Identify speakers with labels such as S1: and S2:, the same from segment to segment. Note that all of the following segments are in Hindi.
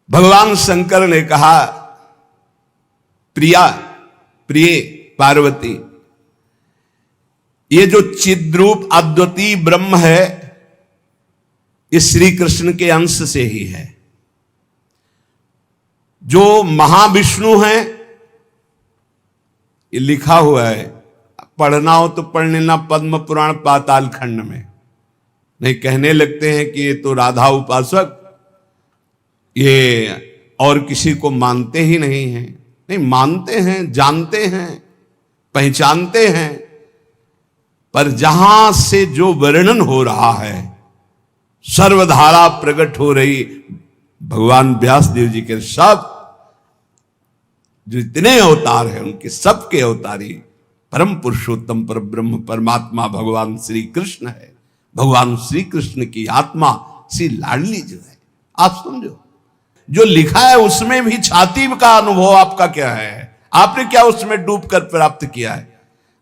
S1: भगवान शंकर ने कहा, प्रिया, प्रिय पार्वती, ये जो चिद्रूप अद्वितीय ब्रह्म है ये श्री कृष्ण के अंश से ही है। जो महाविष्णु हैं ये लिखा हुआ है, पढ़ना हो तो पढ़ लेना पद्म पुराण पाताल खंड में। नहीं कहने लगते हैं कि ये तो राधा उपासक ये और किसी को मानते ही नहीं हैं। नहीं, मानते हैं, जानते हैं, पहचानते हैं, पर जहां से जो वर्णन हो रहा है, सर्वधारा प्रकट हो रही भगवान व्यास देव जी के सब जो इतने अवतार हैं उनके सबके अवतारी परम पुरुषोत्तम पर ब्रह्म परमात्मा भगवान श्री कृष्ण है। भगवान श्री कृष्ण की आत्मा श्री लाडली जो है, आप समझो, जो लिखा है उसमें भी छाती का अनुभव आपका क्या है? आपने क्या उसमें डूब कर प्राप्त किया है?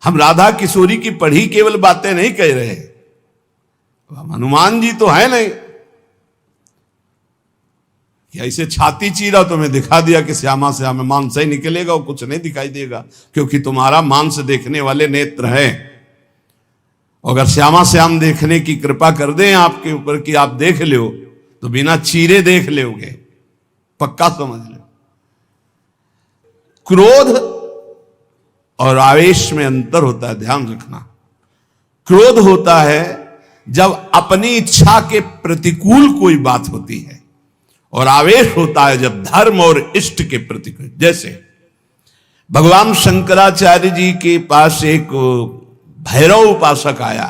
S1: हम राधा किशोरी की पढ़ी केवल बातें नहीं कह रहे, हम हनुमान जी तो है नहीं कि ऐसे छाती चीरा तुम्हें दिखा दिया कि श्यामा श्यामा मांस ही निकलेगा, वो कुछ नहीं दिखाई देगा, क्योंकि तुम्हारा मांस देखने वाले नेत्र हैं। अगर श्यामा श्याम देखने की कृपा कर दें आपके ऊपर कि आप देख लो, तो बिना चीरे देख लोगे, पक्का समझ लो। क्रोध और आवेश में अंतर होता है, ध्यान रखना। क्रोध होता है जब अपनी इच्छा के प्रतिकूल कोई बात होती है, और आवेश होता है जब धर्म और इष्ट के प्रतिकूल। जैसे भगवान शंकराचार्य जी के पास एक भैरव उपासक आया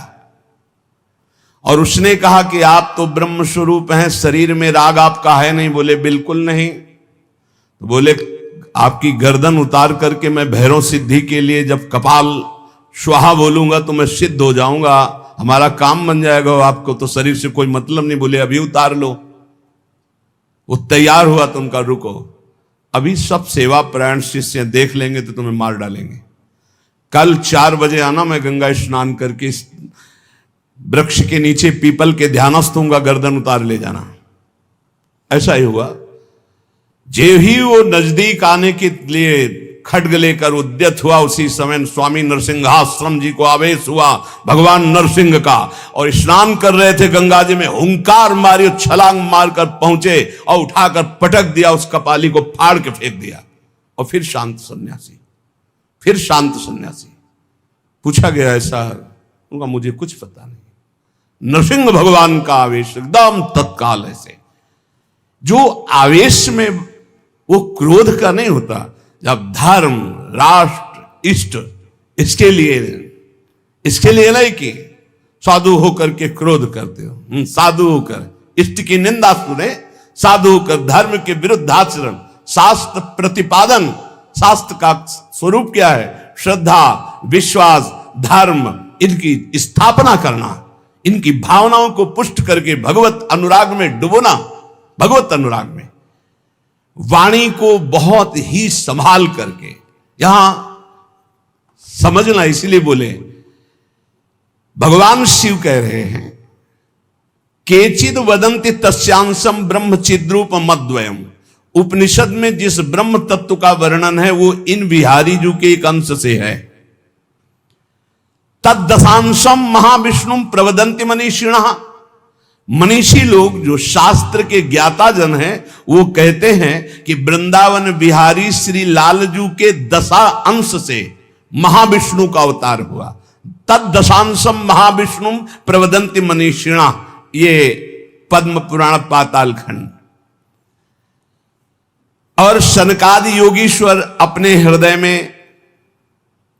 S1: और उसने कहा कि आप तो ब्रह्म स्वरूप हैं, शरीर में राग आपका है नहीं? बोले बिल्कुल नहीं। तो बोले आपकी गर्दन उतार करके मैं भैरव सिद्धि के लिए जब कपाल स्वाहा बोलूंगा तो मैं सिद्ध हो जाऊंगा, हमारा काम बन जाएगा, आपको तो शरीर से कोई मतलब नहीं। बोले अभी उतार लो। वो तैयार हुआ तो उनका रुको, अभी सब सेवा परायण शिष्य देख लेंगे तो तुम्हें मार डालेंगे। कल 4 बजे आना, मैं गंगा स्नान करके वृक्ष के नीचे पीपल के ध्यानस्थ होऊंगा, गर्दन उतार ले जाना। ऐसा ही हुआ। जे ही वो नजदीक आने के लिए खड्ग लेकर उद्यत हुआ, उसी समय स्वामी नरसिंहाश्रम जी को आवेश हुआ भगवान नरसिंह का, और स्नान कर रहे थे गंगा जी में, हुंकार मारी, छलांग मारकर पहुंचे और उठाकर पटक दिया, उस कपाली को फाड़ के फेंक दिया। और फिर शांत सन्यासी, फिर शांत सन्यासी। पूछा गया ऐसा? उनका मुझे कुछ पता नहीं। नरसिंह भगवान का आवेश एकदम तत्काल ऐसे, जो आवेश में वो क्रोध का नहीं होता। जब धर्म, राष्ट्र, इष्ट, इसके लिए नहीं कि साधु होकर के क्रोध करते हो, साधु होकर इष्ट की निंदा सुने, साधु होकर धर्म के विरुद्ध आचरण, शास्त्र प्रतिपादन। शास्त्र का स्वरूप क्या है? श्रद्धा, विश्वास, धर्म, इनकी स्थापना करना, इनकी भावनाओं को पुष्ट करके भगवत अनुराग में डुबोना। भगवत अनुराग में वाणी को बहुत ही संभाल करके, यहां समझना, इसलिए बोले भगवान शिव कह रहे हैं, केचिद वदंति तस्यांशम ब्रह्म चिद्रूप मद्वयम। उपनिषद में जिस ब्रह्म तत्व का वर्णन है वो इन बिहारी जी के एक अंश से है। तद्दशांशम महाविष्णु प्रवदंति मनीषिणः। मनीषी लोग जो शास्त्र के ज्ञाता जन हैं वो कहते हैं कि वृंदावन बिहारी श्री लालजू के 10 अंश से महाविष्णु का अवतार हुआ। तद्दशांशम महाविष्णु प्रवदंति मनीषिणा, ये पद्म पुराण पाताल खंड। और सनकादि योगीश्वर अपने हृदय में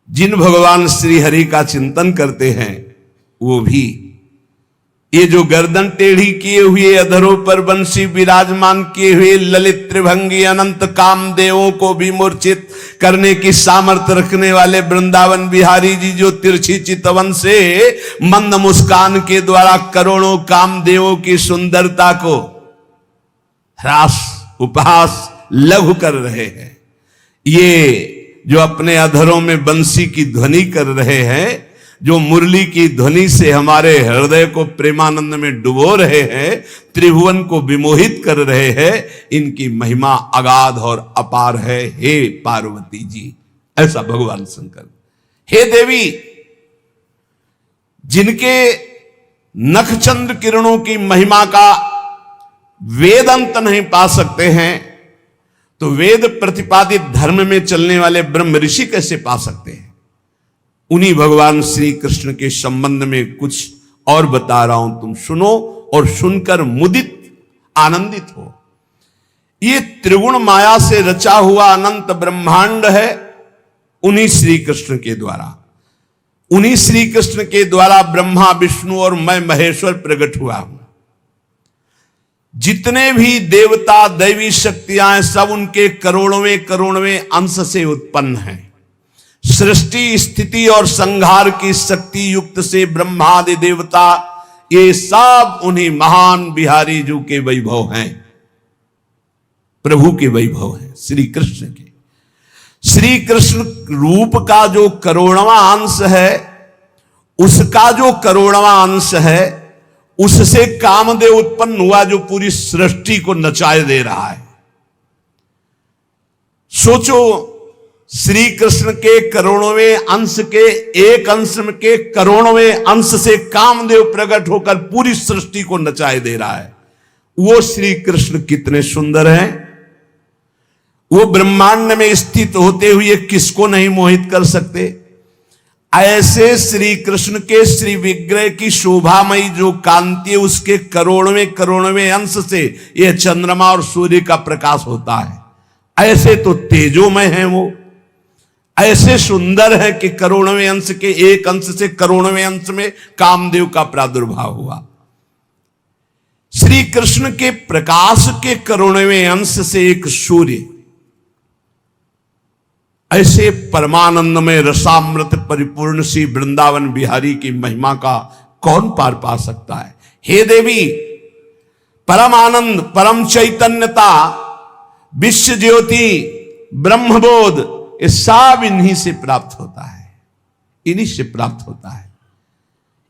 S1: जिन भगवान श्री हरि का चिंतन करते हैं वो भी, ये जो गर्दन टेढ़ी किए हुए अधरों पर बंसी विराजमान किए हुए ललित त्रिभंगी अनंत कामदेवों को भी मूर्छित करने की सामर्थ्य रखने वाले वृंदावन बिहारी जी, जो तिरछी चितवन से मंद मुस्कान के द्वारा करोड़ों कामदेवों की सुंदरता को ह्रास, उपहास, लघु कर रहे हैं, ये जो अपने अधरों में बंसी की ध्वनि कर रहे हैं, जो मुरली की ध्वनि से हमारे हृदय को प्रेमानंद में डुबो रहे हैं, त्रिभुवन को विमोहित कर रहे हैं, इनकी महिमा अगाध और अपार है। हे पार्वती जी, ऐसा भगवान शंकर। हे देवी, जिनके नखचंद्र किरणों की महिमा का वेद अंत नहीं पा सकते हैं, तो वेद प्रतिपादित धर्म में चलने वाले ब्रह्म ऋषि कैसे पा सकते हैं? उन्हीं भगवान श्री कृष्ण के संबंध में कुछ और बता रहा हूं, तुम सुनो और सुनकर मुदित आनंदित हो। ये त्रिगुण माया से रचा हुआ अनंत ब्रह्मांड है, उन्हीं श्री कृष्ण के द्वारा, उन्हीं श्री कृष्ण के द्वारा ब्रह्मा विष्णु और मैं महेश्वर प्रकट हुआ हूं। जितने भी देवता दैवी शक्तियां सब उनके करोड़वें करोड़वें अंश से उत्पन्न हैं। सृष्टि स्थिति और संहार की शक्ति युक्त से ब्रह्मादि देवता, ये सब उन्हीं महान बिहारी जी के वैभव हैं, प्रभु के वैभव हैं, श्री कृष्ण के। श्री कृष्ण रूप का जो करोड़वां अंश है, उसका जो करोड़वां अंश है, उससे कामदेव उत्पन्न हुआ जो पूरी सृष्टि को नचाए दे रहा है। सोचो, श्री कृष्ण के करोड़वें अंश के एक अंश के करोड़वें अंश से कामदेव प्रकट होकर पूरी सृष्टि को नचाए दे रहा है। वो श्री कृष्ण कितने सुंदर हैं। वो ब्रह्मांड में स्थित होते हुए किसको नहीं मोहित कर सकते। ऐसे श्री कृष्ण के श्री विग्रह की शोभामयी जो कांति है, उसके करोड़वें करोड़वें अंश से यह चंद्रमा और सूर्य का प्रकाश होता है। ऐसे तो तेजोमय हैं वो, ऐसे सुंदर है कि करोड़वें अंश के एक अंश से करोड़वें अंश में कामदेव का प्रादुर्भाव हुआ। श्री कृष्ण के प्रकाश के करोड़वें अंश से एक सूर्य, ऐसे परमानंद में रसामृत परिपूर्ण श्री वृंदावन बिहारी की महिमा का कौन पार पा सकता है। हे देवी, परम आनंद, परम चैतन्यता, विश्व ज्योति, ब्रह्मबोध, ये सब इन्हीं से प्राप्त होता है, इन्हीं से प्राप्त होता है।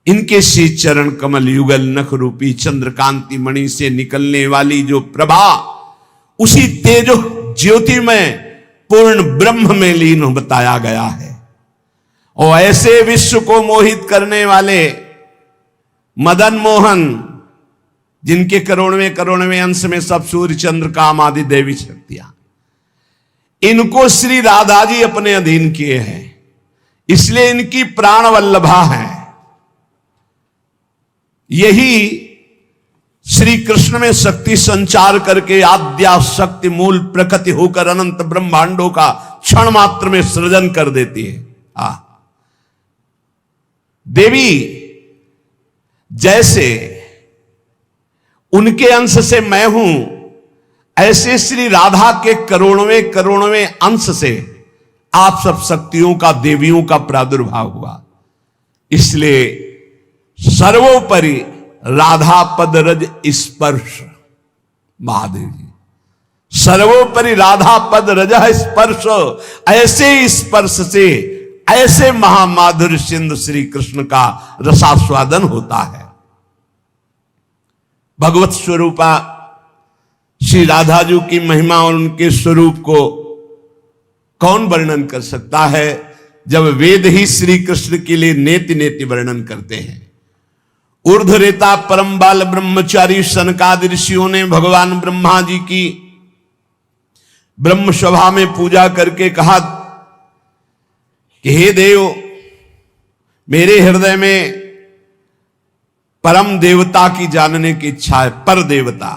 S1: इनके श्री चरण कमल युगल नख रूपी चंद्रकांति मणि से निकलने वाली जो प्रभा, उसी तेजो ज्योति में पूर्ण ब्रह्म में लीन बताया गया है। और ऐसे विश्व को मोहित करने वाले मदन मोहन, जिनके करोड़वें करोड़वें अंश में सब सूर्य चंद्र काम आदि देवी शक्तियां, इनको श्री राधा जी अपने अधीन किए हैं, इसलिए इनकी प्राण वल्लभा है। यही श्री कृष्ण में शक्ति संचार करके आद्या शक्ति मूल प्रकृति होकर अनंत ब्रह्मांडों का क्षण मात्र में सृजन कर देती है। देवी जैसे उनके अंश से मैं हूं, ऐसे श्री राधा के करोड़वें करोड़वें अंश से आप सब शक्तियों का, देवियों का प्रादुर्भाव हुआ। इसलिए सर्वोपरि राधा पद रज स्पर्श, महादेव जी सर्वोपरि राधा पद रज स्पर्श, ऐसे स्पर्श से ऐसे महामाधुर्य सिंधु श्री कृष्ण का रसास्वादन होता है। भगवत स्वरूपा श्री राधा जी की महिमा और उनके स्वरूप को कौन वर्णन कर सकता है, जब वेद ही श्री कृष्ण के लिए नेति नेति वर्णन करते हैं। ऊर्ध्वरेता परम बाल ब्रह्मचारी सनकादि ऋषियों ने भगवान ब्रह्मा जी की ब्रह्म सभा में पूजा करके कहा कि हे देव, मेरे हृदय में परम देवता की जानने की इच्छा है। पर देवता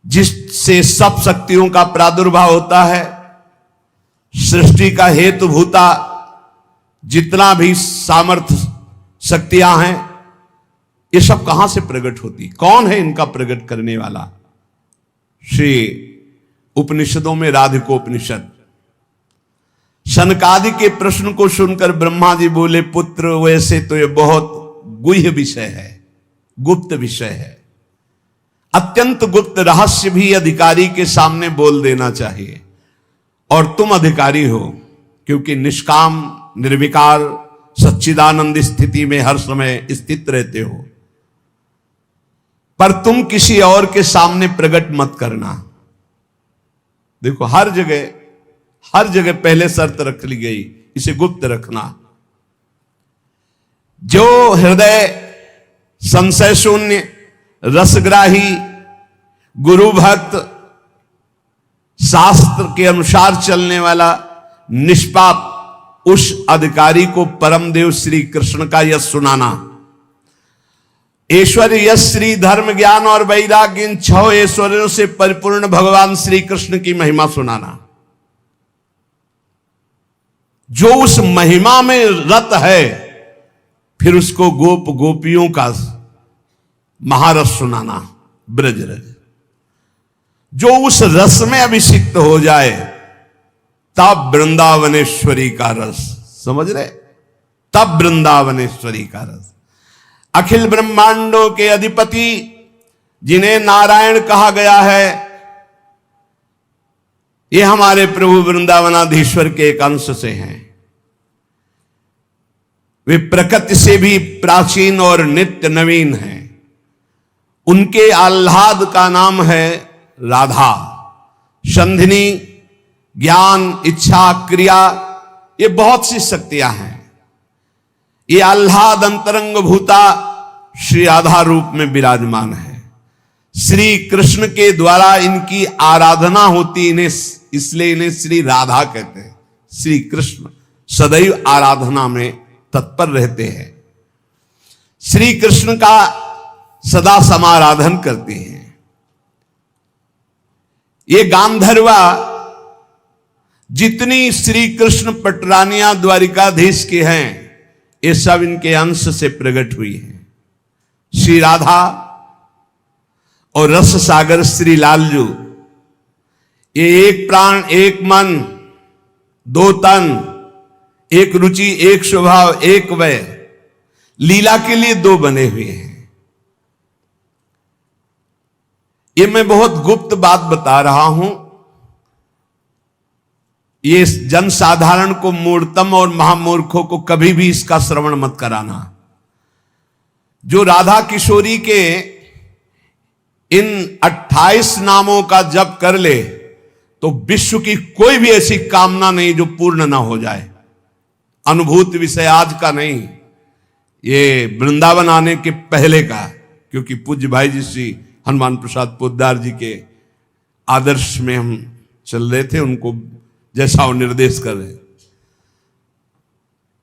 S1: जिससे सब शक्तियों का प्रादुर्भाव होता है, सृष्टि का हेतुभूता जितना भी सामर्थ्य शक्तियां हैं, ये सब कहां से प्रकट होती, कौन है इनका प्रकट करने वाला। श्री उपनिषदों में राधिकोपनिषद, सनकादि के प्रश्न को सुनकर ब्रह्मा जी बोले, पुत्र वैसे तो ये बहुत गुह्य विषय है, गुप्त विषय है, अत्यंत गुप्त रहस्य भी अधिकारी के सामने बोल देना चाहिए, और तुम अधिकारी हो, क्योंकि निष्काम निर्विकार सच्चिदानंद स्थिति में हर समय स्थित रहते हो, पर तुम किसी और के सामने प्रकट मत करना। देखो हर जगह पहले शर्त रख ली गई, इसे गुप्त रखना। जो हृदय संशय शून्य, रसग्राही, गुरु भक्त, शास्त्र के अनुसार चलने वाला, निष्पाप, उस अधिकारी को परमदेव श्री कृष्ण का यश सुनाना। ऐश्वर्य, यश, श्री, धर्म, ज्ञान और वैराग्य, इन 6 ऐश्वर्यों से परिपूर्ण भगवान श्री कृष्ण की महिमा सुनाना। जो उस महिमा में रत है, फिर उसको गोप गोपियों का महारस सुनाना, ब्रज रज। जो उस रस में अभिषिक्त हो जाए, तब वृंदावनेश्वरी का रस, समझ रहे, तब वृंदावनेश्वरी का रस। अखिल ब्रह्मांडों के अधिपति जिन्हें नारायण कहा गया है, ये हमारे प्रभु वृंदावनाधीश्वर के एक अंश से हैं। वे प्रकृति से भी प्राचीन और नित्य नवीन हैं। उनके आह्लाद का नाम है राधा। संधिनी, ज्ञान, इच्छा, क्रिया, ये बहुत सी शक्तियां हैं। ये आह्लाद अंतरंग भूता श्री राधा रूप में विराजमान है। श्री कृष्ण के द्वारा इनकी आराधना होती, इन्हें इसलिए इन्हें श्री राधा कहते हैं। श्री कृष्ण सदैव आराधना में तत्पर रहते हैं। श्री कृष्ण का सदा समाराधन करते हैं। ये गांधर्वा जितनी श्री कृष्ण पटरानियां द्वारिकाधीश के हैं, ये सब इनके अंश से प्रकट हुई हैं। श्री राधा और रस सागर श्री लालजू, ये एक प्राण, एक मन, 2 तन, एक रुचि, एक स्वभाव, एक वय, लीला के लिए 2 बने हुए हैं। ये मैं बहुत गुप्त बात बता रहा हूं। ये जन साधारण को, मूर्तम और महामूर्खों को कभी भी इसका श्रवण मत कराना। जो राधा किशोरी के इन 28 नामों का जप कर ले, तो विश्व की कोई भी ऐसी कामना नहीं जो पूर्ण ना हो जाए। अनुभूत विषय आज का नहीं, ये वृंदावन आने के पहले का, क्योंकि पूज्य भाई जी श्री हनुमान प्रसाद पोद्दार जी के आदर्श में हम चल रहे थे, उनको जैसा वो निर्देश कर रहे।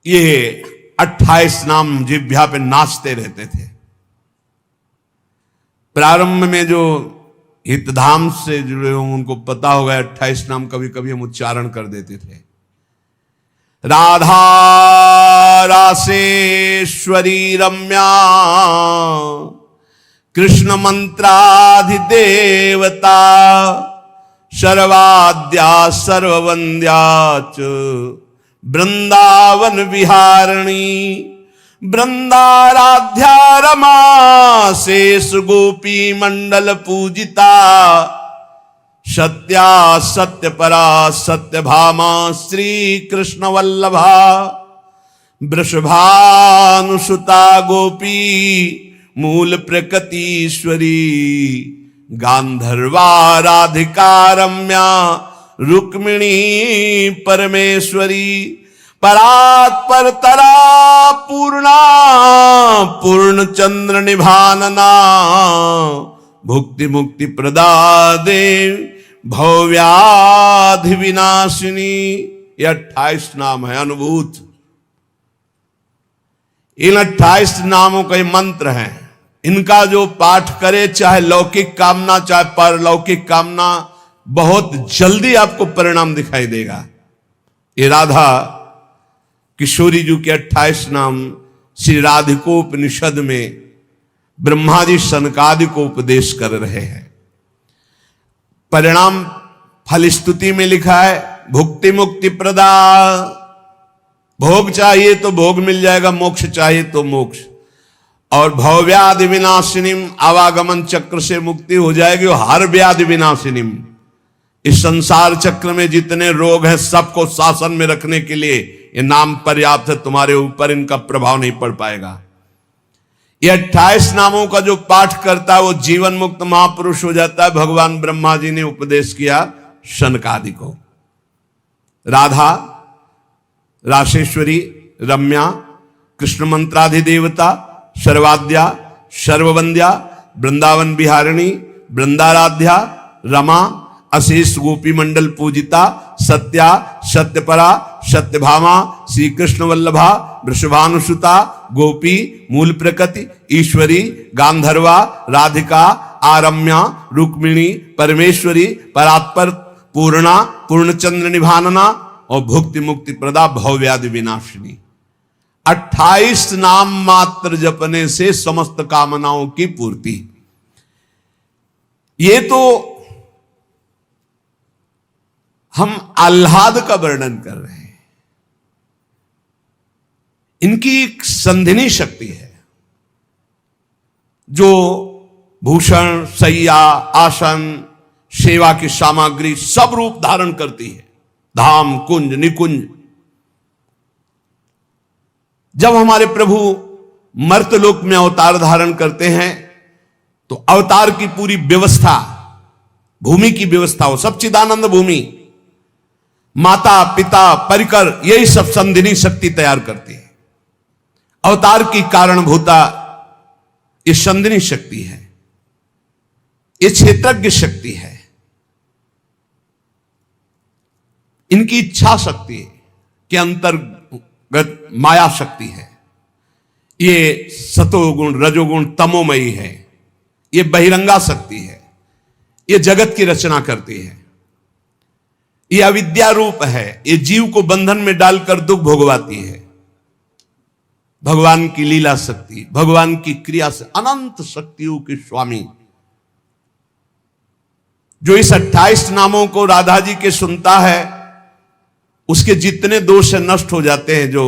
S1: ये 28 नाम जिह्वा पे नाचते रहते थे। प्रारंभ में जो हितधाम से जुड़े हों उनको पता होगा, 28 नाम कभी कभी हम उच्चारण कर देते थे। राधा रासेश्वरी रम्या, कृष्ण मंत्राधिदेवता, सर्वाद्या सर्ववंद्या च वृंदावन विहारिणी, वृंदाराध्या रमा शेष गोपी मंडल पूजिता, सत्या सत्यपरा सत्यभामा श्री कृष्ण वल्लभा, वृषभानुसुता गोपी मूल प्रकृतीश्वरी, गांधर्वा राधिका रम्या रुक्मिणी परमेश्वरी, परात्पर तरा पूर्णा पूर्ण चंद्र निभानना, भुक्ति मुक्ति प्रदा देव भव्याधि विनाशिनी। ये 28 नाम है अनुभूत। इन 28 नामों का मंत्र है। इनका जो पाठ करे, चाहे लौकिक कामना चाहे परलौकिक कामना, बहुत जल्दी आपको परिणाम दिखाई देगा। ये राधा किशोरी जी के 28 नाम श्री राधिकोपनिषद में ब्रह्मादि सनकादि को उपदेश कर रहे हैं। परिणाम फलस्तुति में लिखा है, भुक्ति मुक्ति प्रदा। भोग चाहिए तो भोग मिल जाएगा, मोक्ष चाहिए तो मोक्ष। और भवव्याधि विनाशिनीम, आवागमन चक्र से मुक्ति हो जाएगी। और हर व्याधि विनाशिनीम, इस संसार चक्र में जितने रोग हैं सबको शासन में रखने के लिए ये नाम पर्याप्त है, तुम्हारे ऊपर इनका प्रभाव नहीं पड़ पाएगा। ये 28 नामों का जो पाठ करता है वो जीवन मुक्त महापुरुष हो जाता है। भगवान ब्रह्मा जी ने उपदेश किया शनकादि को। राधा, राशेश्वरी, रम्या, कृष्ण मंत्राधिदेवता, सर्वाद्या, सर्ववंद्या, वृंदावन बिहारिणी, वृंदाराध्या, रमा, अशेष गोपी मंडल पूजिता, सत्या, सत्यपरा, सत्यभामा, श्री कृष्ण वल्लभा, वृषभानुसुता, गोपी, मूल प्रकृति, ईश्वरी, गांधर्वा, राधिका, आरम्या, रुक्मिणी, परमेश्वरी, परात्पर, पूर्णा, पूर्णचंद्र निभानना और भुक्ति मुक्ति प्रदा, भवव्याधि विनाशिनी। 28 नाम मात्र जपने से समस्त कामनाओं की पूर्ति। ये तो हम आह्लाद का वर्णन कर रहे हैं। इनकी एक संधिनी शक्ति है जो भूषण, शैया, आसन, सेवा की सामग्री सब रूप धारण करती है। धाम, कुंज, निकुंज। जब हमारे प्रभु मर्तलोक में अवतार धारण करते हैं तो अवतार की पूरी व्यवस्था, भूमि की व्यवस्था हो, सच्चिदानंद भूमि, माता, पिता, परिकर, यही सब संधिनी शक्ति तैयार करती है। अवतार की कारणभूता ये संधिनी शक्ति है, ये क्षेत्रज्ञ शक्ति है, इनकी इच्छा शक्ति के अंतर्गत माया शक्ति है। ये सतोगुण, रजोगुण, तमोमयी है। ये बहिरंगा शक्ति है। ये जगत की रचना करती है। ये अविद्या रूप है। ये जीव को बंधन में डालकर दुख भोगवाती है। भगवान की लीला शक्ति, भगवान की क्रिया से अनंत शक्तियों के स्वामी, जो इस 28 नामों को राधा जी के सुनता है, उसके जितने दोष नष्ट हो जाते हैं। जो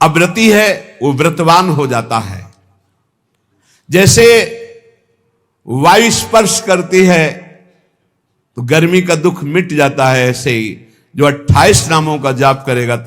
S1: अव्रती है वो व्रतवान हो जाता है। जैसे वायु स्पर्श करती है तो गर्मी का दुख मिट जाता है, ऐसे ही जो 28 नामों का जाप करेगा तो